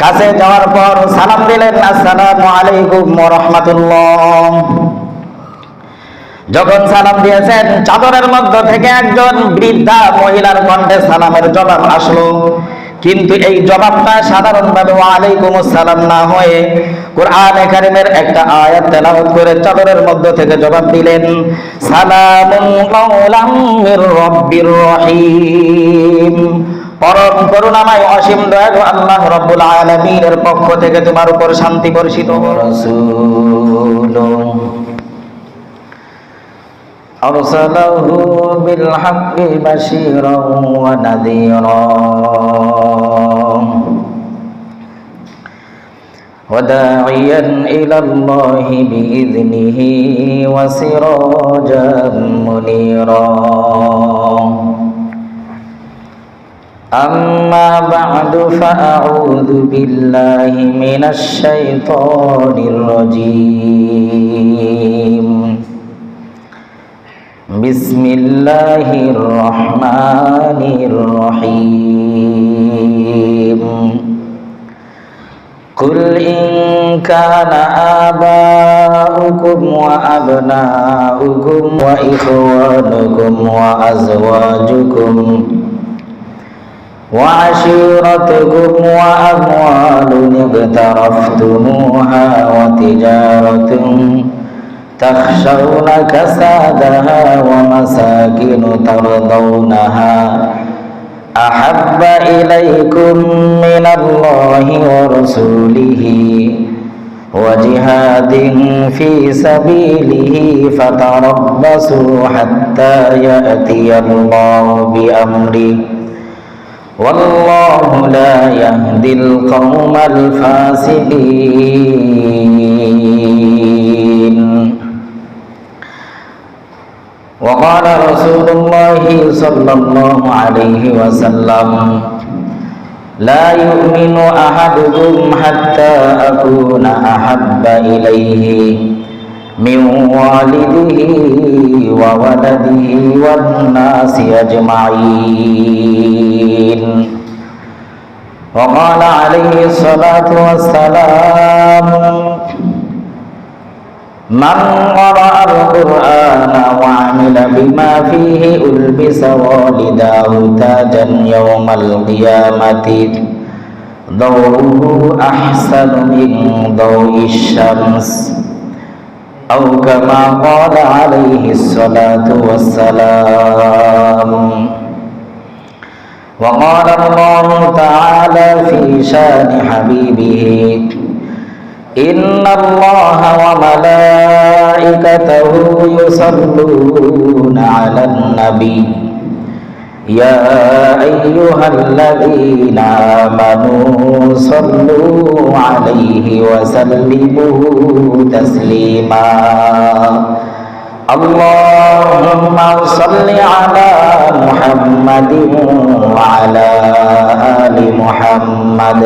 কাছে যাওয়ার পর সালাম দিলেন, আসসালামু আলাইকুম ওয়া রাহমাতুল্লাহ। যখন সালাম দিয়েছেন, চাদরের মধ্য থেকে একজন বৃদ্ধা মহিলার কণ্ঠে সালামের জবাব আসলো, কিন্তু এই জবাবটা সাধারণভাবে ওয়া আলাইকুম আসসালাম না হয়ে কোরআনে কারীমের একটা আয়াত তেলাওয়াত করে চাদরের মধ্য থেকে জবাব দিলেন, সালামুন কাওলাম মির রাব্বির রহিম। পরম করুণাময় অসীম দয়ালু আল্লাহ রাব্বুল আলামিনের পক্ষ থেকে তোমার উপর শান্তি বর্ষিত হোক। রাসূলুল্লাহ আরসালাহু বিল হাক্কি বাশীরান ওয়া নাযীরা ওয়া দাঈয়ান ইলাল্লাহি বিইذনিহি ওয়া সিরাজাম মুনীরা। أما بعد فأعوذ بالله من الشيطان الرجيم. بسم الله الرحمن الرحيم. قل إن كان آباؤكم وأبناؤكم وإخوانكم وأزواجكم وعشيرتكم وأموال اقترفتموها وتجارة تخشون كسادها ومساكن ترضونها أحب إليكم من الله ورسوله وجهاد في سبيله فتربصوا حتى يأتي الله بأمره والله لا يهدي القوم الفاسقين. وقال رسول الله صلى الله عليه وسلم لا يؤمن أحدكم حتى أكون أحب إليه من والده وولده والناس أجمعين. وقال عليه الصلاة والسلام من قرأ القرآن وعمل بما فيه ألبس والداه تاجا يوم القيامة ضوءه أحسن من ضوء الشمس أو كما قال عليه الصلاة والسلام. وقال الله تعالى في شان حبيبه إن الله وملائكته يصلون على النبي يا أيها الذين آمنوا صلوا عليه وسلموا تسليما. اللهم صل على محمد وعلى آل محمد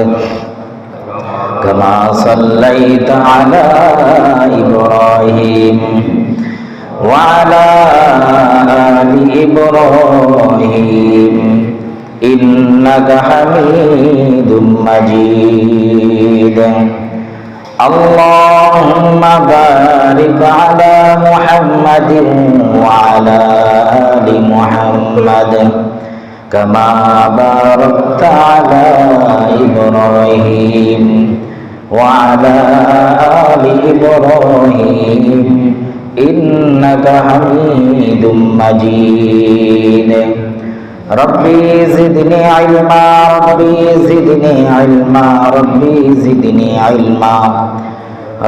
كما صليت على إبراهيم وعلى آل إبراهيم إنك حميد مجيد. اللهم بارك على محمد وعلى آل محمد كما باركت على إبراهيم وعلى آل إبراهيم إنك حميد مجيد. ربي زدني علما ربي زدني علما ربي زدني علما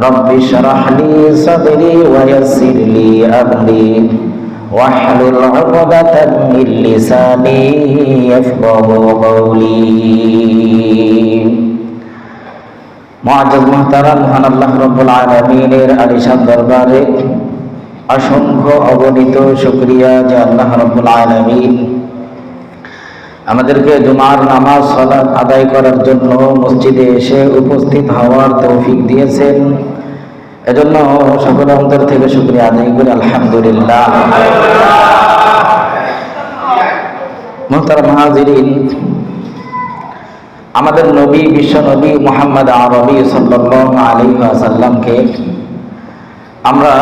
ربي اشرح لي صدري ويسر لي أمري واحلل عقدة من لساني يفقه قولي. মুআজ্জাজ মুহতারাম, মহান আল্লাহ রাব্বুল আলামিনের আলিশান দরবারে অসংখ্য অগণিত শুকরিয়া যে আল্লাহ রাব্বুল আলামিন আমাদেরকে জুমার নামাজ সালাত আদায় করার জন্য মসজিদে এসে উপস্থিত হওয়ার তৌফিক দিয়েছেন। এজন্য সকল অন্তর থেকে শুকরিয়া আদায় করি আলহামদুলিল্লাহ। মুহতারাম হাজিরিন, আমাদের নবী, বিশ্ব নবী মুহাম্মদ আরবি সাল্লাল্লাহু আলাইহি ওয়াসাল্লামকে আমরা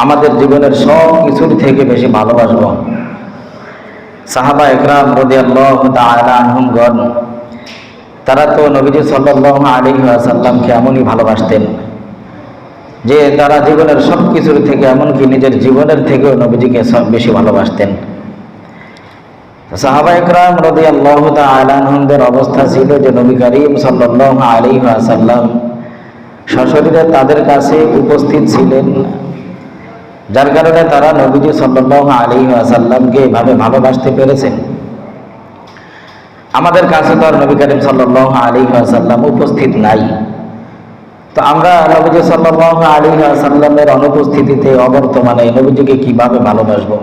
আমাদের জীবনের সব কিছুর থেকে বেশি ভালোবাসবো। সাহাবা একরাম রাদিয়াল্লাহু তাআলা আনহুমগণ তারা তো নবীজি সাল্লাল্লাহু আলাইহি ওয়াসাল্লামকে এমনই ভালোবাসতেন যে তারা জীবনের সব কিছুর থেকে, এমনকি নিজের জীবনের থেকেও নবীজিকে বেশি ভালোবাসতেন। সাহাবা একরাম রাদিয়াল্লাহু তাআলা আনহুমদের অবস্থা ছিল যে নবী করিম সাল্লাল্লাহু আলাইহি ওয়াসাল্লাম সশরীরে তাদের কাছে উপস্থিত ছিলেন, যার কারণে তারা নবীজি সাল্লাল্লাহু আলাইহি ওয়াসাল্লামকে এভাবে ভালোবাসতে পেরেছেন। আমাদের কাছে তো আর নবী করিম সাল্লাল্লাহু আলাইহি ওয়াসাল্লাম উপস্থিত নাই, তো আমরা নবীজি সাল্লাল্লাহু আলাইহি ওয়াসাল্লামের অনুপস্থিতিতে অবর্তমানে নবীজিকে কিভাবে ভালোবাসবো?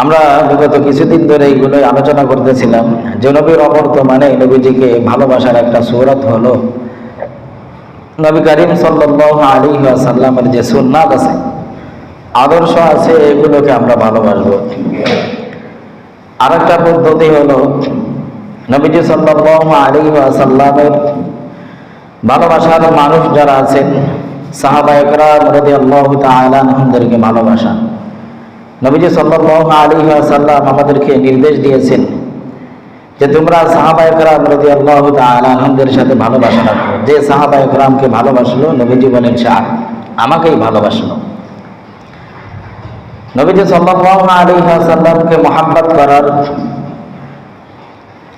আমরা বিগত কিছুদিন ধরে এইগুলোই আলোচনা করতেছিলাম যে নবীর অবর্তমানে নবীজিকে ভালোবাসার একটা সূরত হলো নবী করিম সাল্লাল্লাহু আলাইহি ওয়াসাল্লামের যে সুন্নাত আছে, আদর্শ আছে, এগুলোকে আমরা ভালোবাসবো। আরেকটা পদ্ধতি হলো নবীজি সাল্লাল্লাহু আলাইহি ওয়াসাল্লামের ভালোবাসার মানুষ যারা আছেন, সাহাবা একরাম রাদিয়াল্লাহু তাআলা আনহুমদেরকে ভালোবাসা। নবীজি সাল্লাল্লাহু আলাইহি ওয়াসাল্লাম আমাদেরকে নির্দেশ দিয়েছেন যে তোমরা সাহাবা একরাম রাদিয়াল্লাহু তাআলা আনহুমদের সাথে ভালোবাসা রাখো। যে সাহাবা একরামকে ভালোবাসলো, নবীজি বলেন সে আমাকেই ভালোবাসলো। নবীজি সাল্লাল্লাহু আলাইহি ওয়াসাল্লামকে মুহাব্বত করার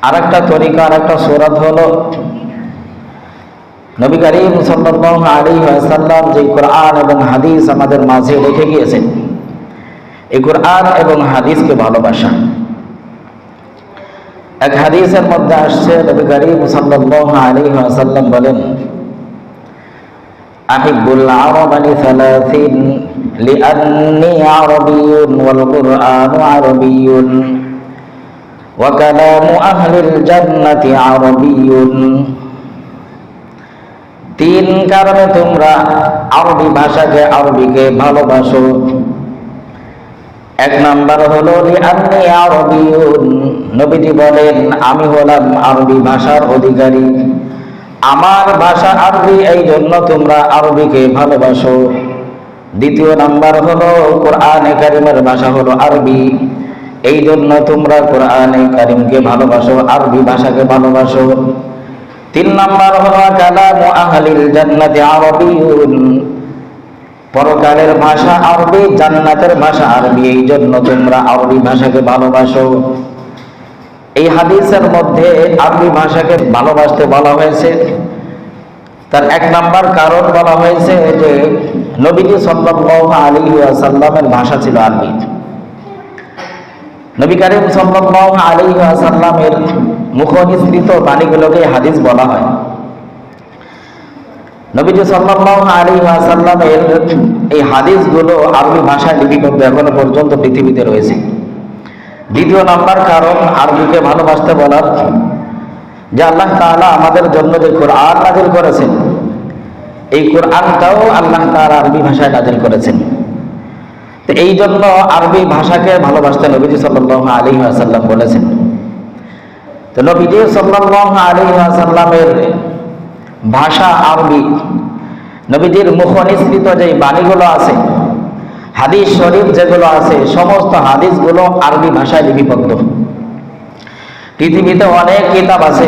আরেকটা তরিকা, আরেকটা সূরত হলো নবী করিম সাল্লাল্লাহু আলাইহি ওয়াসাল্লাম যে কোরআন এবং হাদিস আমাদের মাঝে রেখে গিয়েছেন, এই কোরআন এবং হাদিসকে ভালোবাসা। এক হাদিসের মধ্যে আসছে নবী করিম সাল্লাল্লাহু আলাইহি ওয়াসাল্লাম বলেন, আহিব্বুল আরব লিসালাসিন লিআন্নী আরবিয়্যুন ওয়াল কুরআনু আরবিয়্যুন ওয়া কালামু আহলিল জান্নাতি আরবিয়্যুন। তিন কারণে তোমরা আরবি ভাষাকে, আরবিকে ভালোবাসো। এক নাম্বার হলো লিআন্নী আরবিয়্যুন, নবীজি বলেন আমি হলাম আরবি ভাষার অধিকারী, আমার ভাষা আরবি, এই জন্য তোমরা আরবিকে ভালোবাসো। দ্বিতীয় নাম্বার হলো কোরআনে কারিমের ভাষা হলো আরবি, এই জন্য তোমরা কোরআনে কারিমকে ভালোবাসো, আরবি ভাষাকে ভালোবাসো। তিন নাম্বার হলো কালামু আহলিল জান্নাতি আরবিয়্যুন, পরকালের ভাষা আরবি, জান্নাতের ভাষা আরবি, এই জন্য তোমরা আরবি ভাষাকে ভালোবাসো। এই হাদিসের মধ্যে আরবি ভাষাকে ভালোবাসতে বলা হয়েছে, তার এক নাম্বার কারণ বলা হয়েছে যে নবীজি সাল্লাল্লাহু আলাইহি ওয়াসাল্লামের ভাষা ছিল আরবি। নবী করিম সাল্লাল্লাহু আলাইহি ওয়াসাল্লামের মুখনিসৃত বাণীগুলোকে হাদিস বলা হয়। নবীজি সাল্লাল্লাহু আলাইহি ওয়াসাল্লামের এই হাদিসগুলো আরবি ভাষায় লিপিবদ্ধ এখনো পর্যন্ত পৃথিবীতে রয়েছে। দ্বিতীয় নাম্বার কারণ আরবিকে ভালোবাসতে বলার, যে আল্লাহ তাআলা আমাদের জন্য যে কোরআন নাযিল করেছেন, এই কোরআনটাও আল্লাহ তাআলা আরবি ভাষায় নাযিল করেছেন। তো এই জন্য আরবি ভাষাকে ভালোবাসতে নবীজি সাল্লাল্লাহু আলাইহি ওয়াসাল্লাম বলেছেন। তো নবীজি সাল্লাল্লাহু আলাইহি ওয়াসাল্লামের ভাষা আরবি, নবীজির মুখনিসৃত যে বাণীগুলো আছে, হাদিস শরীফ যেগুলো আছে, সমস্ত হাদিসগুলো আরবি ভাষায় লিপিবদ্ধ। পৃথিবীতে অনেক কিতাব আছে,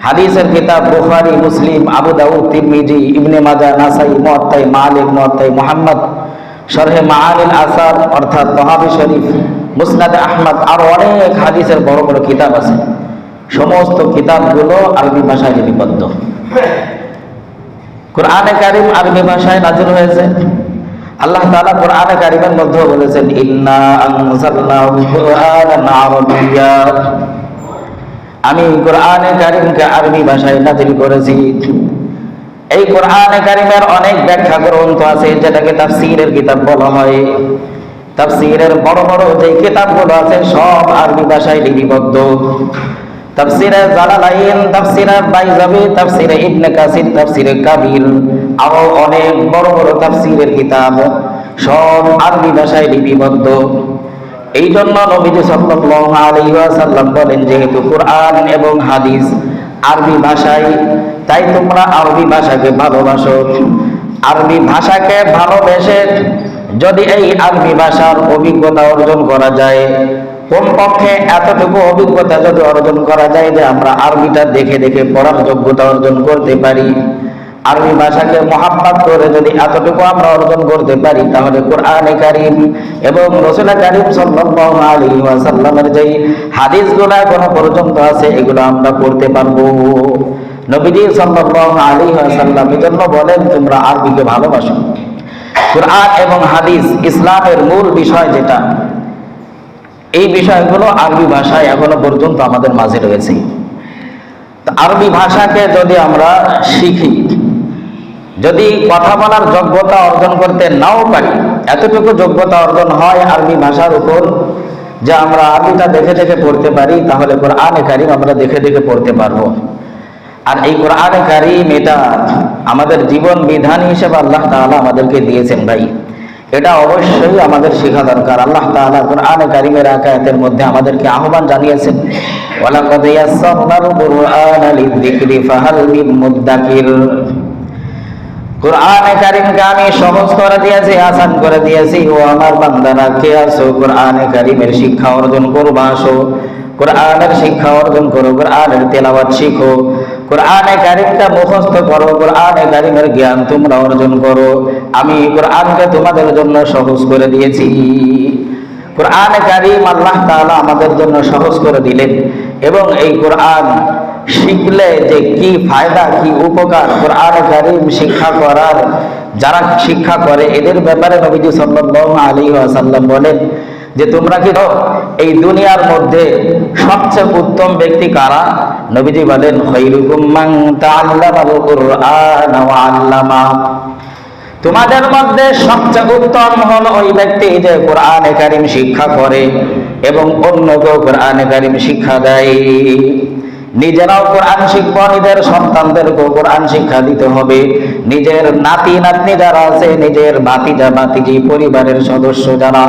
হাদিসের কিতাব বুখারী, মুসলিম, আবু দাউদ, তিরমিজি, ইবনে মাজাহ, নাসাই, মুওয়াত্তা মালিক, মুওয়াত্তা মুহাম্মদ, শরহে মাআনিল আসার অর্থাৎ তহাবি শরীফ, মুসনাদ আহমদ, আর অনেক হাদিসের বড় বড় কিতাব আছে। সমস্ত কিতাবগুলো আরবি ভাষায় লিপিবদ্ধ। কোরআনে কারিম আরবি ভাষায় নাযিল হয়েছে। আল্লাহ তাআলা কোরআনে কারিমের মধ্যে বলেছেন, ইন্না আনজালনাহু কুরআনান আরাবিয়্যা, আমি কোরআনে কারিমকে আরবি ভাষায় নাযিল করেছি। এই কোরআনে কারিমের অনেক ব্যাখ্যা গ্রন্থ আছে, যেটাকে তাফসীরের কিতাব বলা হয়। তাফসীরের বড় বড় যে কিতাবগুলো আছে সব আরবি ভাষায় লিপিবদ্ধ। তাফসীরে জালালাইন, তাফসীরে বাইজাবি, তাফসীরে ইবনে কাসির, তাফসীরে কাবির, আরো অনেক বড় বড় তাফসীরের কিতাব সব আরবি ভাষায় লিপিবদ্ধ। এই জন্য নবীজি সাল্লাল্লাহু আলাইহি ওয়াসাল্লাম বলেন, যেহেতু কোরআন এবং হাদিস আরবি ভাষায়, তাই তোমরা আরবি ভাষাকে ভালোবাসো। আরবি ভাষাকে ভালোবেসে যদি এই আরবি ভাষার অভিজ্ঞতা অর্জন করা যায়, কমপক্ষে এতটুকু অভিজ্ঞতা যদি অর্জন করা যায় যে আমরা আরবিটা দেখে দেখে পড়ার যোগ্যতা অর্জন করতে পারি, আরবি ভাষাকে মহাব্বত করে যদি এতটুকু আমরা অর্জন করতে পারি, তাহলে কোরআনে কারীম এবং রাসূল কারীম সাল্লাল্লাহু আলাইহি ওয়াসাল্লামের যেই হাদিসগুলো এখনো পর্যন্ত আছে, এগুলো আমরা পড়তে পারবো। নবীজি সাল্লাল্লাহু আলাইহি ওয়াসাল্লাম এজন্য বলেন, তোমরা আরবিকে ভালোবাসো। কোরআন এবং হাদিস ইসলামের মূল বিষয় যেটা, এই বিষয়গুলো আরবি ভাষায় এখনো পর্যন্ত আমাদের মাঝে রয়েছে। আরবি ভাষাকে যদি আমরা শিখি, যদি কথা বলার যোগ্যতা অর্জন করতে নাও পারি, এতটুকু যোগ্যতা অর্জন হয় আরবি ভাষার উপর যে আমরা আরবিটা দেখে দেখে পড়তে পারি, তাহলে কোরআনে কারীম আমরা দেখে দেখে পড়তে পারবো। আর এই কোরআনে কারীম এটা আমাদের জীবন বিধান হিসেবে আল্লাহ তাআলা আমাদেরকে দিয়েছেন ভাই, এটা অবশ্যই আমাদের শেখা দরকার। আল্লাহ তাআলা কোরআনে কারীমের আয়াতের মধ্যে আমাদেরকে আহ্বান জানিয়েছেন, ওয়ালাকাদ ইয়াসসারনাল কুরআনা লিযিকরি ফাহাল মিন মুদ্দাকির। কোরআনে কারীমকে আমি সহজ করে দিয়েছি, আসান করে দিয়েছি। ও আমার বান্দারা, কে আসো কোরআনে কারীমের শিক্ষা অর্জন করবা, আসো কোরআনের শিক্ষা অর্জন করো, কোরআনের তেলাওয়াত শিখো, কোরআনে কারীমটা মুখস্থ করো, কোরআনে কারীমের জ্ঞান তোমরা অর্জন করো। আমি কোরআনকে তোমাদের জন্য সহজ করে দিয়েছি। কোরআনে কারীম আল্লাহ তাআলা আমাদের জন্য সহজ করে দিলেন, এবং এই কোরআন শিখলে যে কি ফায়দা, কি উপকার, কোরআনে কারীম শিক্ষা করার, যারা শিক্ষা করে এদের ব্যাপারে নবীজি সাল্লাল্লাহু আলাইহি ওয়াসাল্লাম বলেন যে তোমরা কি এই দুনিয়ার মধ্যে সবচেয়ে উত্তম ব্যক্তি কারা? নবীজি বলেন, খায়রুকুম মান তাআল্লামাল কুরআন ওয়া আল্লামা। তোমাদের মধ্যে সবচেয়ে উত্তম হলো ওই ব্যক্তি যে কোরআনে কারীম শিক্ষা করে এবং অন্যকেও কোরআনে কারীম শিক্ষা দেয়। নিজেরাও কোরআন শিখবো, নিজের সন্তানদেরকেও কোরআন শিক্ষা দিতে হবে। নিজের নাতি নাতনি যারা আছে, নিজের ভাতিজা ভাতিজি, পরিবারের সদস্য যারা,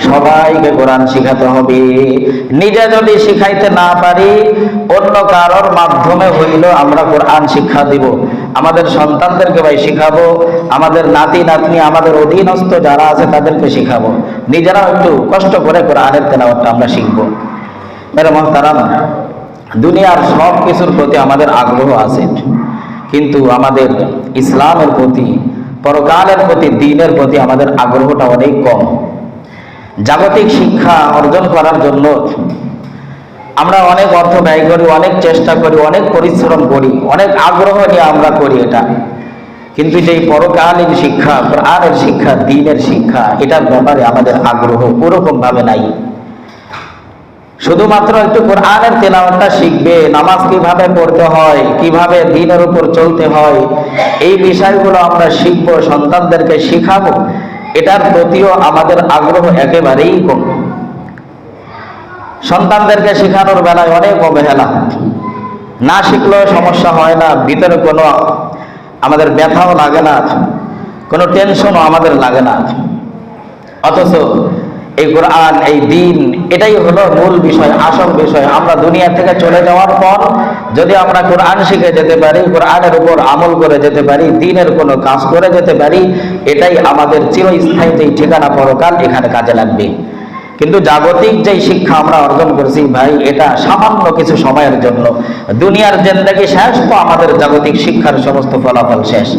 সবাইকে কোরআন শিখাতে হবে। নিজে যদি শিখাইতে না পারি, অন্য কারোর মাধ্যমে হইল আমরা কোরআন শিক্ষা দিব। আমাদের সন্তানদেরকে ভাই শিখাবো, আমাদের নাতি নাতনি, আমাদের অধীনস্থ যারা আছে তাদেরকে শিখাবো। নিজেরাও একটু কষ্ট করে কোরআনের তেলাওয়াতটা আমরা শিখবো। মেরে মুহতারাম, দুনিয়ার সব কিছুর প্রতি আমাদের আগ্রহ আছে, কিন্তু আমাদের ইসলামের প্রতি, পরকালের প্রতি, দ্বীনের প্রতি আমাদের আগ্রহটা অনেক কম। জাগতিক শিক্ষা অর্জন করার জন্য আমরা অনেক অর্থ ব্যয় করি, অনেক চেষ্টা করি, অনেক পরিশ্রম করি, অনেক আগ্রহ নিয়ে আমরা করি এটা, কিন্তু যে পরকালীন শিক্ষা, কোরআনের শিক্ষা, দ্বীনের শিক্ষা, এটার ব্যাপারে আমাদের আগ্রহ ওরকম ভাবে নাই। শুধুমাত্র একটু কোরআনের তেলাওয়াতটা শিখবে, নামাজ কিভাবে পড়তে হয়, কিভাবে দ্বীনের উপর চলতে হয়, এই বিষয়গুলো আমরা শিখবো, সন্তানদেরকে শিখাবো, এটার প্রতিও আমাদের আগ্রহ একেবারেই কম। সন্তানদেরকে শেখানোর বেলায় অনেক অবহেলা, না শিখলেও সমস্যা হয় না, ভিতরে কোনো আমাদের ব্যথাও লাগে না, কোনো টেনশনও আমাদের লাগে না। অথচ এই কোরআন, এই দ্বীন, এটাই হলো মূল বিষয়, আসল বিষয়। আমরা দুনিয়া থেকে চলে যাওয়ার পর যদি আমরা কোরআন শিখে যেতে পারি, কোরআনের উপর আমল করে যেতে পারি, দ্বীনের কোনো কাজ করে যেতে পারি, এটাই আমাদের চিরস্থায়ী যেই ঠিকানা পরকাল, এখানে কাজে লাগবে। কিন্তু জাগতিক যেই শিক্ষা আমরা অর্জন করছি ভাই, এটা সামান্য কিছু সময়ের জন্য। দুনিয়ার জিন্দেগি শেষ, তো আমাদের জাগতিক শিক্ষার সমস্ত ফলাফল শেষ।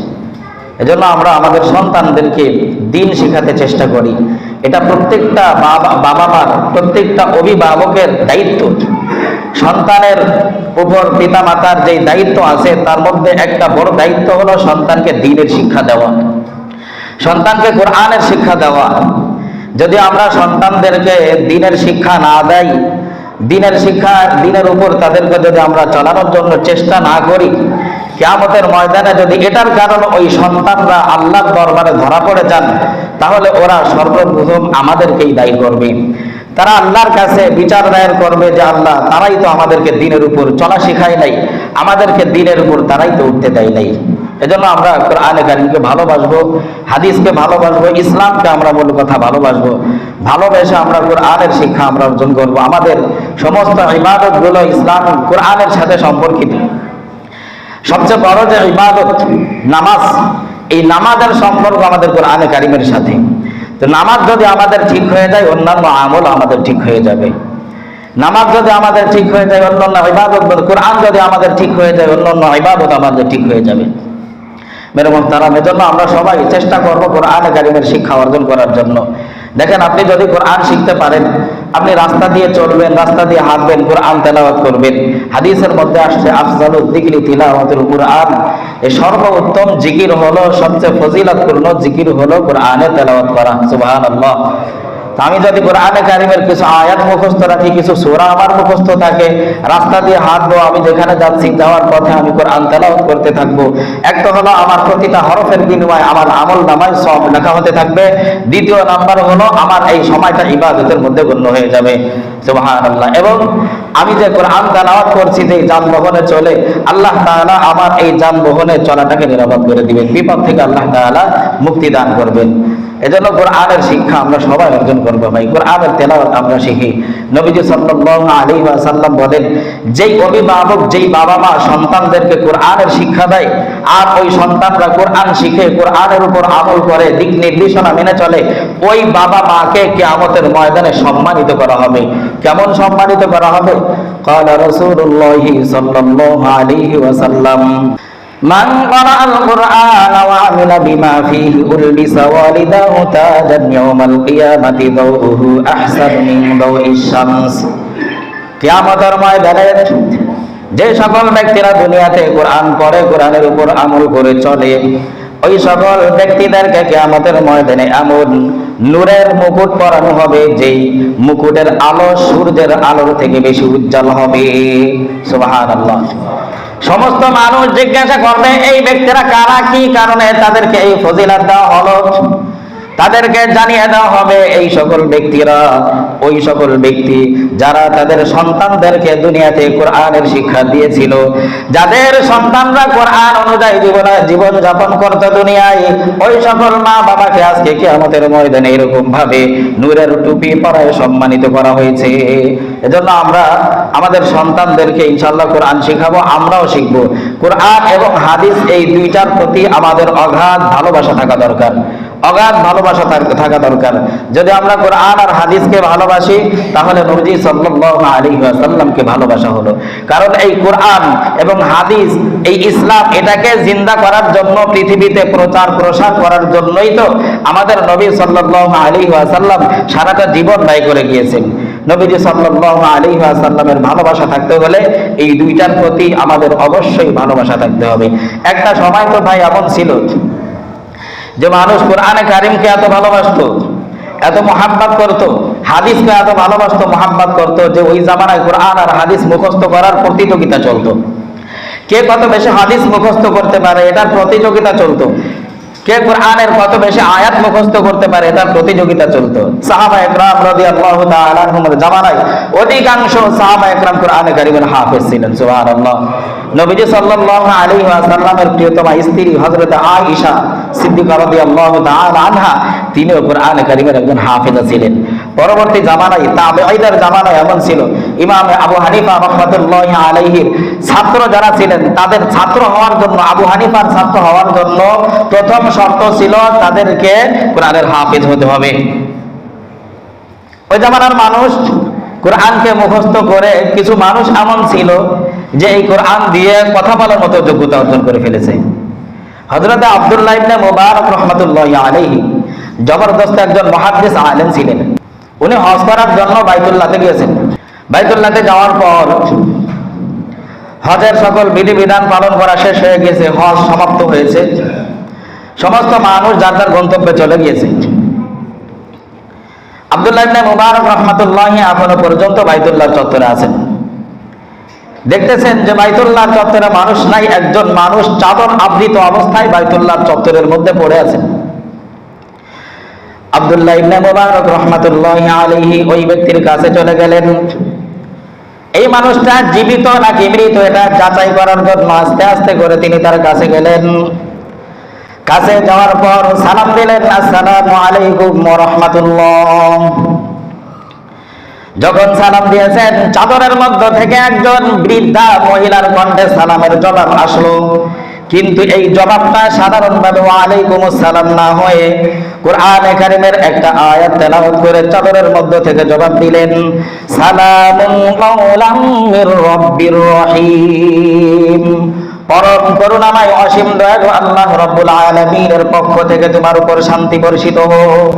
এজন্য আমরা আমাদের সন্তানদেরকে দ্বীন শেখাতে চেষ্টা করি। এটা প্রত্যেকটা বাবা মার, প্রত্যেকটা অভিভাবকের দায়িত্ব। সন্তানের উপর পিতা মাতার যে দায়িত্ব আছে, তার মধ্যে একটা বড় দায়িত্ব হলো সন্তানকে দ্বীনের শিক্ষা দেওয়া, সন্তানকে কোরআনের শিক্ষা দেওয়া। যদি আমরা সন্তানদেরকে দ্বীনের শিক্ষা না দেই, দ্বীনের শিক্ষা, দ্বীনের উপর তাদেরকে যদি আমরা চালানোর জন্য চেষ্টা না করি, কিয়ামতের ময়দানে যদি এটার কারণে ওই সন্তানরা আল্লাহর দরবারে ধরা পড়ে যান, তাহলে ওরা সর্বপ্রথম আমাদেরকেই দায়ী করবে। তারা আল্লাহর কাছে বিচার দায়ের করবে যে আল্লাহ, তারাই তো আমাদেরকে দ্বীনের উপর চলা শিখায় নাই, আমাদেরকে দ্বীনের উপর তারাই তো উঠতে দেয় নাই। এজন্য আমরা কোরআনে কারীমকে ভালোবাসবো, হাদিসকে ভালোবাসবো, ইসলামকে আমরা মূল কথা ভালোবাসবো। ভালোবেসে আমরা কোরআনের শিক্ষা আমরা অর্জন করব। আমাদের সমস্ত ইবাদত গুলো ইসলাম কোরআনের সাথে সম্পর্কিত। সবচেয়ে বড় যে ইবাদত নামাজ, এই নামাজের সম্পর্ক আমাদের কোরআনে কারীমের সাথে। তো নামাজ যদি আমাদের ঠিক হয়ে যায়, অন্যান্য আমল আমাদের ঠিক হয়ে যাবে। নামাজ যদি আমাদের ঠিক হয়ে যায়, অন্যান্য ইবাদত, কোরআন যদি আমাদের ঠিক হয়ে যায়, অন্যান্য ইবাদত আমাদের ঠিক হয়ে যাবে। মেরে মুহতারাম, এজন্য আমরা সবাই চেষ্টা করবো কোরআনে কারীমের শিক্ষা অর্জন করার জন্য। দেখেন, আপনি যদি কোরআন শিখতে পারেন, আপনি রাস্তা দিয়ে চলবেন, রাস্তা দিয়ে হাঁটবেন, কোরআন তেলাওয়াত করবেন। হাদিসের মধ্যে আসছে আফজালুদ যিকরি তিলাওয়াতুল কুরআন, এই সর্বোত্তম জিকির হলো, সবচেয়ে ফজিলতপূর্ণ জিকির হলো কোরআনে তেলাওয়াত করা। সুবহানাল্লাহ। আমি যদি কোরআনে কারীমের কিছু আয়াত মুখস্থ রাখি, কিছু সূরা আমার মুখস্থ থাকে, রাস্তা দিয়ে হাঁটবো, আমি যেখানে যাচ্ছি যাওয়ার পথে আমি কোরআন তেলাওয়াত করতে থাকবো। একটা হলো আমার প্রতিটা হরফের বিনিময়ে আমার আমল নামায় সওয়াব লেখা হতে থাকবে। দ্বিতীয় নাম্বার হলো আমার এই সময়টা ইবাদতের মধ্যে গণ্য হয়ে যাবে। সুবহানাল্লাহ। এবং আমি যে কোরআন তেলাওয়াত করছি, যে যানবাহনে চলে, আল্লাহ তাআলা আমার এই যানবাহনে চলাটাকে নিরাপদ করে দিবেন, বিপদ থেকে আল্লাহ তাআলা মুক্তি দান করবেন। এজন্য কোরআনের শিক্ষা আমরা সবাই অর্জন করবো ভাই, কোরআনের তেলাওয়াত আমরা শিখি। নবীজি সাল্লাল্লাহু আলাইহি ওয়াসাল্লাম বলেন, যেই অভিভাবক, যেই বাবা মা সন্তানদেরকে কোরআনের শিক্ষা দেয়, আর ওই সন্তানরা কোরআন শিখে কোরআনের উপর আমল করে, দিক নির্দেশনা মেনে চলে, ওই বাবা মাকে কিয়ামতের ময়দানে সম্মানিত করা হবে। কেমন সম্মানিত করা হবে? ক্বালা রাসূলুল্লাহি সাল্লাল্লাহু আলাইহি ওয়াসাল্লাম, মান ক্বারাআল কুরআনা ওয়া আমিলা বিমা ফীহি উলবিসা ওয়ালিদাহু তাজান ইয়াওমাল কিয়ামাতি দাউহু আহসানু মিন দাউইশ শামস। কিয়ামতের ময়দানে যে সকল ব্যক্তিরা দুনিয়াতে কোরআন পড়ে, কোরআনের উপর আমল করে চলে, ওই সকল ব্যক্তিদেরকে কিয়ামতের ময়দানে এমন নূরের মুকুট পরানো হবে, যেই মুকুটের আলো সূর্যের আলোর থেকে বেশি উজ্জ্বল হবে। সুবহানাল্লাহ। সমস্ত মানুষ জিজ্ঞাসা করবে, এই ব্যক্তিরা কারা, কি কারণে তাদেরকে এই ফজিলত দেওয়া হলো? তাদেরকে জানিয়ে দেওয়া হবে, এই সকল ব্যক্তিরা ওই সকল ব্যক্তি যারা তাদের সন্তানদেরকে দুনিয়াতে কোরআনের শিক্ষা দিয়েছিল, যাদের সন্তানরা কোরআন অনুযায়ী জীবন যাপন করত দুনিয়ায়, ওই সকল মা বাবাকে আজকে কিয়ামতের ময়দানে এরকম ভাবে নূরের টুপি পরায় সম্মানিত করা হয়েছে। এজন্য আমরা আমাদের সন্তানদেরকে ইনশাআল্লাহ কোরআন শিখাবো, আমরাও শিখবো। কোরআন এবং হাদিস এই দুইটার প্রতি আমাদের অগাধ ভালোবাসা থাকা দরকার, অগাধ ভালোবাসা থাকা দরকার। যদি আমরা কোরআন আর হাদিসকে ভালোবাসি, তাহলে নবীজি সাল্লাল্লাহু আলাইহি ওয়াসাল্লামকে ভালোবাসা হলো। কারণ এই কোরআন এবং হাদিস, এই ইসলাম, এটাকে জিন্দা করার জন্য, পৃথিবীতে প্রচার প্রসার করার জন্যই তো আমাদের নবী সাল্লাল্লাহু আলাইহি ওয়াসাল্লাম সারাটা জীবন ব্যয় করে গিয়েছেন। নবীজি সাল্লাল্লাহু আলাইহি ওয়াসাল্লামের ভালোবাসা থাকতে হলে এই দুইটার প্রতি আমাদের অবশ্যই ভালোবাসা থাকতে হবে। একটা সময় তো ভাই এমন ছিল যে মানুষ কোরআনে কারীমকে এত ভালোবাসতো, এত মহাব্বত করত, হাদিসকে এত ভালোবাসতো, মহাব্বত করত, যে ওই জামানায় কোরআন আর হাদিস মুখস্থ করার প্রতিযোগিতা চলতো। কে কত বেশি হাদিস মুখস্থ করতে পারে এটার প্রতিযোগিতা চলতো, কে কোরআনের কত বেশি আয়াত মুখস্থ করতে পারে এটার প্রতিযোগিতা চলতো। সাহাবায়ে কেরাম রাদিয়াল্লাহু তাআলা আনহুমের জামানায় অধিকাংশ সাহাবায়ে কেরাম কোরআনে কারীমের হাফেজ ছিলেন। সুবহানাল্লাহ। নবীজি সাল্লাল্লাহু আলাইহি ওয়াসাল্লামের প্রিয়তমা স্ত্রী হযরত আয়েশা সিদ্দিকা রাদিয়াল্লাহু তাআলা আনহা, তিনিও কোরআনে কারীমের একজন হাফেজা ছিলেন। পরবর্তী জামানায়, তাবেঈদের জামানায় এমন ছিল, ইমাম আবু হানিফা রাহমাতুল্লাহি আলাইহির ছাত্র যারা ছিলেন, তাদের ছাত্র হওয়ার জন্য, আবু হানিফার ছাত্র হওয়ার জন্য প্রথম শর্ত ছিল তাদেরকে কোরআনের হাফেজ হতে হবে। ওই জামানার মানুষ কোরআনকে মুখস্থ করে, কিছু মানুষ এমন ছিল যে এই কোরআন দিয়ে কথা বলার মতো যোগ্যতা অর্জন করে ফেলেছে। হযরত আব্দুল্লাহ ইবনে মুবারক রাহমাতুল্লাহি আলাইহি জবরদস্ত একজন মুহাদ্দিস আলেম ছিলেন। উনি হজ করার জন্য বাইতুল্লাহতে গিয়েছেন। বাইতুল্লাহতে যাওয়ার পর হজের সকল বিধিবিধান পালন করা শেষ হয়ে গেছে, হজ সমাপ্ত হয়েছে, সমস্ত মানুষ যার যার গন্তব্যে চলে গিয়েছে। আব্দুল্লাহ ইবনে মুবারক রাহমাতুল্লাহি এখনো পর্যন্ত বাইতুল্লাহর চত্বরে আছেন। দেখতেছেন যে বাইতুল্লাহর চত্বরে মানুষ নাই, একজন মানুষ চাদর আবৃত অবস্থায় বাইতুল্লাহর চত্বরের মধ্যে পড়ে আছেন। আব্দুল্লাহ ইবনে মুবারক রাহমাতুল্লাহি আলাইহি ওই ব্যক্তির কাছে চলে গেলেন। এই মানুষটা জীবিত নাকি মৃত এটা যাচাই করার জন্য আস্তে আস্তে করে তিনি তার কাছে গেলেন। কাছে যাওয়ার পর সালাম দিলেন, আসসালামু আলাইকুম ওয়া রাহমাতুল্লাহ। যখন সালাম দিয়েছেন, চাদরের মধ্য থেকে একজন বৃদ্ধা মহিলার কণ্ঠে সালামের জবাব আসলো, কিন্তু এই জবাবটা সাধারণভাবে ওয়া আলাইকুমুস সালাম না হয়ে কোরআনে কারীমের একটা আয়াত তেলাওয়াত করে চাদরের মধ্য থেকে জবাব দিলেন, সালামুন কাওলাম মির রাব্বির রহিম। পরম করুণাময় অসীম দয়ালু আল্লাহ রাব্বুল আলামিনের পক্ষ থেকে তোমার উপর শান্তি বর্ষিত হোক।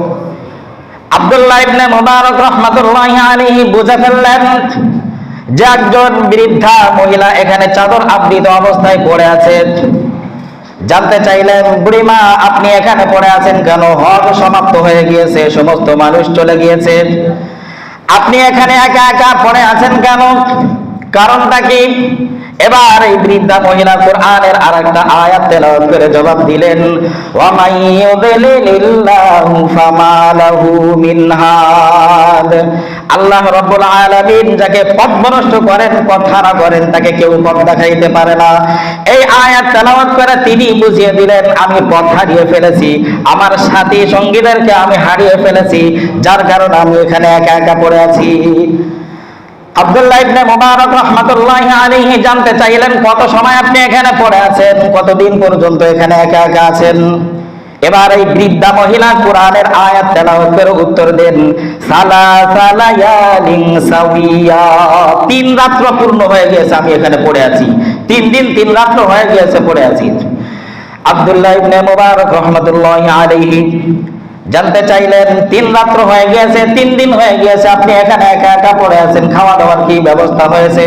আব্দুল্লাহ ইবনে মুবারক রাহমাতুল্লাহি আলাইহি বুঝে ফেললেন যে একজন বৃদ্ধা মহিলা এখানে চাদর আবৃত অবস্থায় পড়ে আছে। জানতে চাইলেন, বুড়িমা আপনি এখানে পড়ে আছেন কেন? হজ সমাপ্ত হয়ে গিয়েছে, সমস্ত মানুষ চলে গিয়েছে, আপনি এখানে একা একা পড়ে আছেন কেন? কারণটা কি? এবার এই বৃদ্ধা মহিলা কোরআনের আরেকটা আয়াত তেলাওয়াত করে জবাব দিলেন, ওয়া মাইয়ুদলিলিল্লাহু ফামা লাহু মিন হাদ। আল্লাহ রাব্বুল আলামিন যাকে পথভ্রষ্ট করেন, পথ হারা করেন, তাকে কেউ পথ দেখাইতে পারে না। এই আয়াত তেলাওয়াত করে তিনি বুঝিয়ে দিলেন, আমি পথ হারিয়ে ফেলেছি, আমার সাথী সঙ্গীদেরকে আমি হারিয়ে ফেলেছি, যার কারণে আমি এখানে একা একা পড়ে আছি। আব্দুল্লাহ ইবনে মুবারক রাহমাতুল্লাহি আলাইহি জানতে চাইলেন, কত সময় আপনি এখানে পড়ে আছেন? কতদিন পর্যন্ত এখানে একা একা আছেন? এবার এই বৃদ্ধা মহিলা কোরআনের আয়াত তেলাওয়াত করে উত্তর দেন, সালাসা লায়ালিন সাওয়িয়া। 3 রাত্র পূর্ণ হয়ে গিয়েছে আমি এখানে পড়ে আছি, 3 দিন 3 রাত্র হয়ে গিয়েছে পড়ে আছি। আব্দুল্লাহ ইবনে মুবারক রাহমাতুল্লাহি আলাইহি জানতে চাইলেন, 3 রাত্র হয়ে গিয়েছে, 3 দিন হয়ে গিয়েছে, আপনি এখানে একা একা পড়ে আছেন, খাওয়া দাওয়ার কি ব্যবস্থা হয়েছে?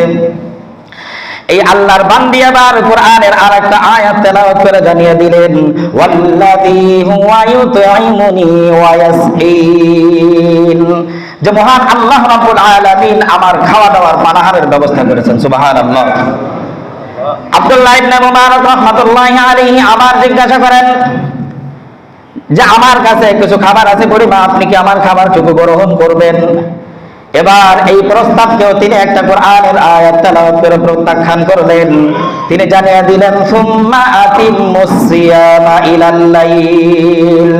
এই আল্লাহর বান্দি আবার কোরআনের আরেকটা আয়াত তেলাওয়াত করে জানিয়ে দিলেন, ওয়াল্লাযী হুয়া ইউতঈমুনি ওয়া ইয়াসকিন। যে মহান আল্লাহ রাব্বুল আলামিন আমার খাওয়া দাওয়ার পানাহারের ব্যবস্থা করেছেন। সুবহানাল্লাহ। আব্দুল্লাহ ইবনে মুবারক রাহমাতুল্লাহি আলাইহি আবার জিজ্ঞাসা করেন যে আমার কাছে কিছু খাবার আছে বুড়িমা, আপনি কি আমার খাবারটুকু গ্রহণ করবেন? এবার এই প্রস্তাবকেও তিনি একটা কোরআনের আয়াত তেলাওয়াত করে প্রত্যাখ্যান করলেন। তিনি জানিয়ে দিলেন, সুম্মা আতিম্মুস সিয়ামা ইলাল লাইল,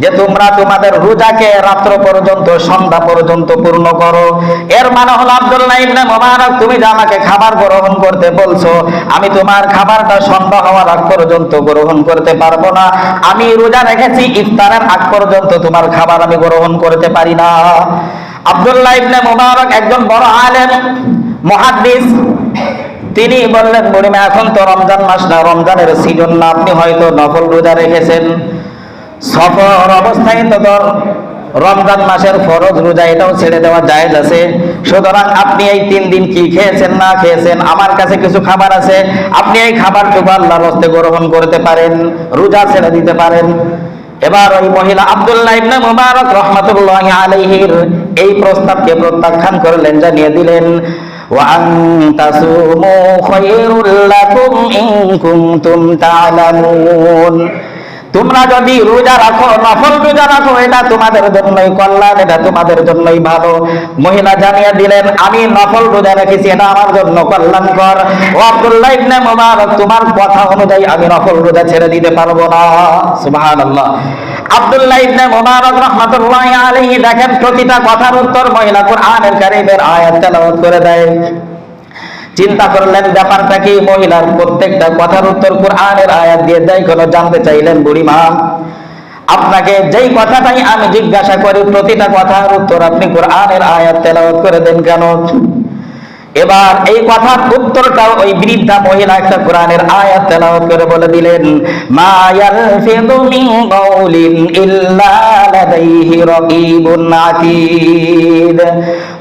যে তোমরা তোমাদের রোজাকে রাত্র পর্যন্ত, সন্ধ্যা পর্যন্ত পূর্ণ করো। এর মানে হলো, আব্দুল্লাহ ইবনে মুবারক তুমি যে আমাকে খাবার গ্রহণ করতে বলছো, আমি তোমার খাবারটা সন্ধ্যা হওয়ার আগ পর্যন্ত গ্রহণ করতে পারবো না। আমি রোজা রেখেছি, ইফতারের আগ পর্যন্ত তোমার খাবার আমি গ্রহণ করতে পারি না। আব্দুল্লাহ ইবনে মুবারক একজন বড় আলেম, মুহাদ্দিস। তিনি বললেন, বুড়িমা এখন তো রমজান মাস না, রমজানের সিজন না, আপনি হয়তো নফল রোজা রেখেছেন, সফর অবস্থায় তো রমজান মাসের ফরজ রোজা এটাও ছেড়ে দেওয়া জায়েজ আছে। সুতরাং আপনি এই 3 দিন কি খেয়েছেন না খেয়েছেন, আমার কাছে কিছু খাবার আছে, আপনি এই খাবারটুকু আল্লাহর রাস্তে গ্রহণ করতে পারেন, রোজা ছেড়ে দিতে পারেন। এবার ওই মহিলা আব্দুল্লাহ ইবনে মুবারক রাহমাতুল্লাহি আলাইহির এই প্রস্তাবকে প্রত্যাখ্যান করলেন, জানিয়ে দিলেন, ওয়া আন তাসুমু খায়রুল লাকুম ইন কুনতুম তা'লামুন। তোমরা যদি রোজা রাখো, নফল রোজা রাখো, এটা তোমাদের জন্যই কল্যাণ, এটা তোমাদের জন্যই ভালো। মহিলা জানিয়ে দিলেন, আমি নফল রোজা রেখেছি, এটা আমার জন্য কল্যাণকর। ও আব্দুল্লাহ ইবনে মুবারক, তোমার কথা অনুযায়ী আমি নফল রোজা ছেড়ে দিতে পারবো না। সুবহানাল্লাহ। আব্দুল্লাহ ইবনে মুবারক রাহমাতুল্লাহি আলাইহি দেখেন, প্রতিটা কথার উত্তর মহিলা কোরআনের কারীমের আয়াত তেলাওয়াত করে দেয়। চিন্তা করলেন ব্যাপারটা কি, মহিলার প্রত্যেকটা কথার উত্তর কোরআনের আয়াত দিয়ে দেয় কেন? জানতে চাইলেন, বুড়িমা আপনাকে যেই কথাটাই আমি জিজ্ঞাসা করি, প্রতিটা কথার উত্তর আপনি কোরআনের আয়াত তেলাওয়াত করে দেন কেন? এবার এই কথার উত্তরটাও ওই বৃদ্ধা মহিলা একটা কোরআনের আয়াত তেলাওয়াত করে বলে দিলেন, মা ইয়ালফিযু মিন কাউলিন ইল্লা লাদাইহি রাকীবুন আতীদ।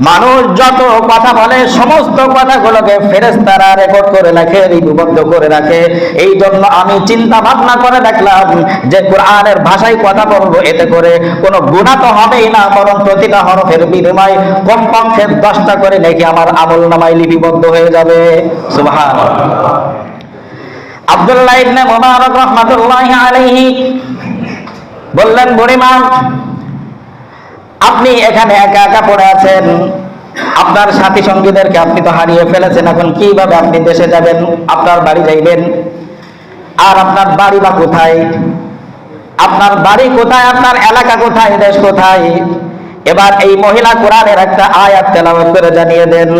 মানুষ যত কথা বলে, সমস্ত কথাগুলোকে ফেরেশতারা রেকর্ড করে রাখে, লিপিবদ্ধ করে রাখে। এই জন্য আমি চিন্তা ভাবনা করে দেখলাম যে কোরআনের ভাষায় কথা বলবো, এতে করে কোনো গুনাহ তো হবেই না, বরং প্রতিটা হরফের বিনিময়ে কমপক্ষে 10টা করে নাকি আমার আমলনামায় লিপিবদ্ধ হয়ে যাবে। সুবহানাল্লাহ। আব্দুল্লাহ ইবনে মুবারক রাহমাতুল্লাহি আলাইহি বললেন, বুড়িমা আপনি এখানে একা একা পড়ে আছেন, আপনার সাথী সঙ্গীদেরকে আপনি তো হারিয়ে ফেলেছেন, এখন কিভাবে আপনি দেশে যাবেন, আপনার বাড়ি যাইবেন? আর আপনার বাড়ি বা কোথায়? আপনার বাড়ি কোথায়, আপনার এলাকা কোথায়, দেশ কোথায়? এবার এই মহিলা কোরআনের একটা আয়াত তেলাওয়াত করে জানিয়ে দেন,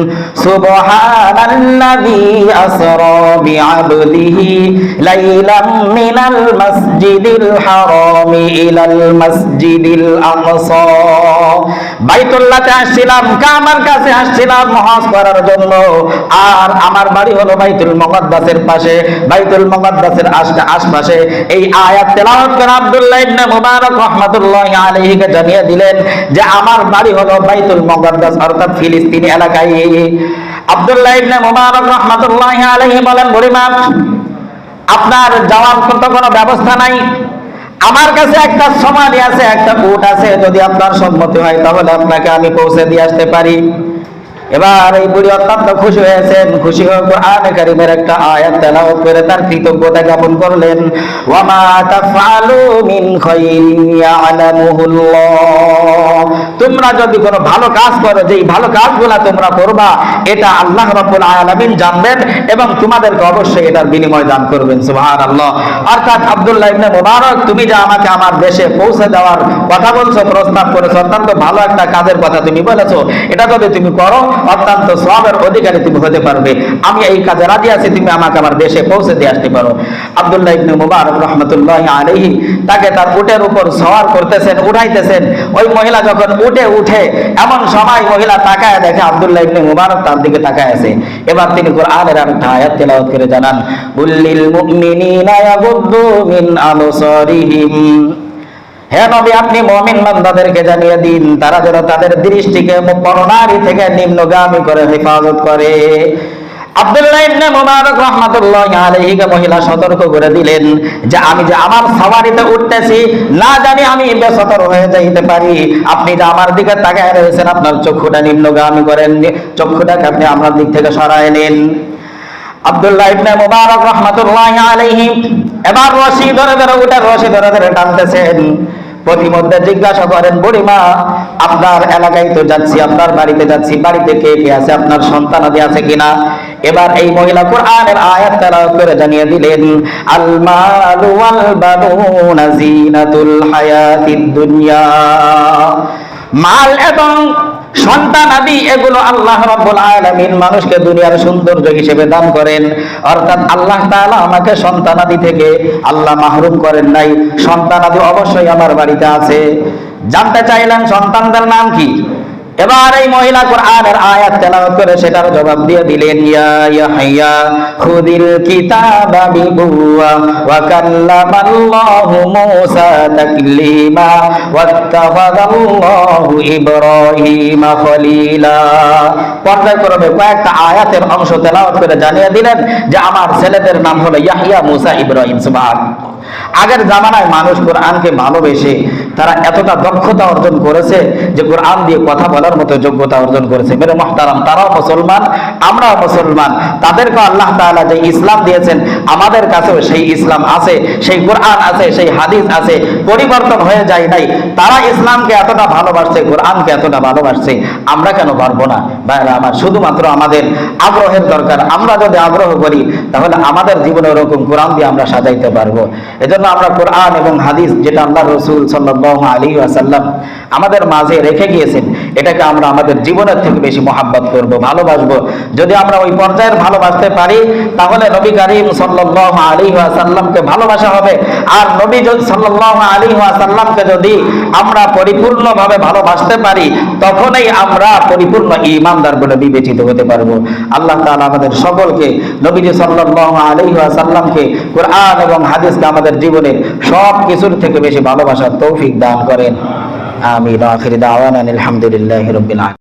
সুবহানাল্লাযী আসরা বিআবদিহি লাইলাম মিনাল মাসজিদিল হারামি ইলাল মাসজিদিল আকসা। বাইতুল্লাহতে আসছিলাম, কাবার কাছে আসছিলাম হজ করার জন্য, আর আমার বাড়ি হলো বাইতুল মুকাদ্দাসের পাশে, বাইতুল মুকাদ্দাসের আশপাশে। এই আয়াত তেলাওয়াত করে আব্দুল্লাহ ইবনে মুবারক রাহমাতুল্লাহি আলাইহিকে জানিয়ে দিলেন যে আমার বাড়ি হলো বাইতুল মুকাদ্দাস অর্থাৎ ফিলিস্তিনি এলাকায়। আব্দুল্লাহ ইবনে মুবারক রাহমাতুল্লাহি আলাইহি বলেন, বুড়িমা আপনার যাওয়ার তো কোনো ব্যবস্থা নাই, আমার কাছে একটা সমাধি আছে, একটা উট আছে, যদি আপনার সম্মতি হয় তাহলে আপনাকে আমি পৌঁছে দিয়ে আসতে পারি। এবার এই বুড়ি অত্যন্ত খুশি হয়েছেন, খুশি হয়ে কোরআনে কারীমের একটা আয়াত তেলাওয়াত করে তার কৃতজ্ঞতা জ্ঞাপন করলেন, ওয়া মা তাফআলু মিন খাইরিন ইয়ালামুহুল্লাহ। তোমরা যদি কোনো ভালো কাজ করো, যেই ভালো কাজগুলো তোমরা করবা এটা আল্লাহ রাব্বুল আলামিন জানবেন এবং তোমাদেরকে অবশ্যই এটার বিনিময় দান করবেন। সুবহানাল্লাহ। অর্থাৎ আব্দুল্লাহ ইবনে মুবারক, তুমি যে আমাকে আমার দেশে পৌঁছে দেওয়ার কথা বলছো, প্রস্তাব করেছো, অত্যন্ত ভালো একটা কাজের কথা তুমি বলেছো, এটা যদি তুমি করো অত্যন্ত সওয়াবের অধিকারী তুমি হতে পারবে, আমি এই কাজে রাজি আছি, তুমি আমাকে আমার দেশে পৌঁছে দিয়ে আসতে পারো। আব্দুল্লাহ ইবনে মুবারক রাহমাতুল্লাহি আলাইহি তাকে তার উটের উপর সওয়ার করতেছেন, উঠাইতেছেন। ওই মহিলা যখন উঠে এমন সময় মহিলা তাকায় দেখে আব্দুল্লাহ ইবনে মুবারক তার দিকে তাকায় আছে। এবার তিনি কোরআনের একটা আয়াত তেলাওয়াত করে জানান, কুল্লিল মুমিনিনা ইয়াগুদ্দু মিন আবসারিহিম। হে নবী, আপনি মুমিন বান্দাদেরকে জানিয়ে দিন তারা যেন তাদের দৃষ্টিকে পরনারী থেকে নিম্নগামী করে হেফাজত করে। আব্দুল্লাহ ইবনে মুবারক রাহমাতুল্লাহি আলাইহিকে মহিলা সতর্ক করে দিলেন যে আমি যে আমার সওয়ারিতে উঠতেছি, না জানি আমি বেসতর হয়ে যাইতে পারি। আপনি যে আমার দিকে তাকায় রয়েছেন, আপনার চক্ষুটা নিম্নগামী করেন, চক্ষুটাকে আপনি আমার দিক থেকে সরায় নিন। আব্দুল্লাহ ইবনে মুবারক রাহমাতুল্লাহি আলাইহি এবার রশি ধরে উটের রশি ধরে টানতেছেন। প্রতিমধ্যে জিজ্ঞাসা করেন, বুড়িমা আপনার এলাকায় তো যাচ্ছি, আপনার বাড়িতে যাচ্ছি, বাড়িতে কে কে আছে, আপনার সন্তানাদি আছে কিনা? এবার এই মহিলা কোরআনের আয়াত তেলাওয়াত করে জানিয়ে দিলেন, আল মালু ওয়াল বানুনা জিনাতুল হায়াতিদ দুনিয়া। মাল এবং সন্তানাদি এগুলো আল্লাহ রাব্বুল আলামিন মানুষকে দুনিয়ার সৌন্দর্য হিসেবে দান করেন। অর্থাৎ আল্লাহ তাআলা আমাকে সন্তানাদি থেকে আল্লাহ মাহরুম করেন নাই, সন্তানাদি অবশ্যই আমার বাড়িতে আছে। জানতে চাইলেন সন্তানদের নাম কি? এবার এই মহিলা কোরআনের আয়াত তেলাওয়াত করে সেটার জবাব দিয়ে দিলেন, ইয়া ইয়াহইয়া খুদিল কিতাবা বিকুওয়া ওয়া কাল্লামাল্লাহু মূসা তাকলিমা ওয়াত্তাখাযাল্লাহু ইব্রাহিমা খলিলা। পর্যায়ক্রমে কয়েকটা আয়াতের অংশ তেলাওয়াত করে জানিয়ে দিলেন যে আমার ছেলেদের নাম হলো ইয়াহইয়া, মূসা, ইব্রাহিম। সুবহানাল্লাহ। আগের জামানায় মানুষ কোরআনকে ভালোবেসে তারা এতটা দক্ষতা অর্জন করেছে যে কোরআন দিয়ে কথা বলার মতো যোগ্যতা অর্জন করেছে। মেরে মুহতারাম, তারাও মুসলমান, আমরাও মুসলমান। তাদেরকে আল্লাহ তাআলা যে ইসলাম দিয়েছেন আমাদের কাছেও সেই ইসলাম আছে, সেই কোরআন আছে, সেই হাদিস আছে, পরিবর্তন হয়ে যায় নাই। তারা ইসলামকে এতটা ভালোবাসছে, কোরআনকে এতটা ভালোবাসছে, আমরা কেন পারবো না? ভাইরা আমার, শুধুমাত্র আমাদের আগ্রহের দরকার। আমরা যদি আগ্রহ করি তাহলে আমাদের জীবনে ওরকম কোরআন দিয়ে আমরা সাজাইতে পারবো। এজন্য আমরা কোরআন এবং হাদিস যেটা আল্লাহ রাসূল সাল্লাল্লাহু আলাইহি ওয়াসাল্লাম আমাদের মাঝে রেখে গিয়েছেন, এটাকে আমরা আমাদের জীবনের থেকে বেশি মহব্বত করব, ভালোবাসবো। যদি আমরা ওই পর্যায়ের ভালোবাসতে পারি তাহলে নবী করিম সাল্লাল্লাহু আলাইহি ওয়াসাল্লামকে ভালোবাসা হবে। আর নবী সাল্লাল্লাহু আলাইহি ওয়াসাল্লামকে যদি আমরা পরিপূর্ণভাবে ভালোবাসতে পারি তখনই আমরা পরিপূর্ণ ঈমানদার বলে বিবেচিত হতে পারবো। আল্লাহ তাআলা আমাদের সকলকে নবীজি সাল্লাল্লাহু আলাইহি ওয়াসাল্লামকে, কোরআন এবং হাদিসকে আমাদের জীবনের সব কিছুর থেকে বেশি ভালোবাসার তৌফিক দান করেন। আমিন। আখির দাওয়ানা আলহামদুলিল্লাহি রাব্বিল আলামিন।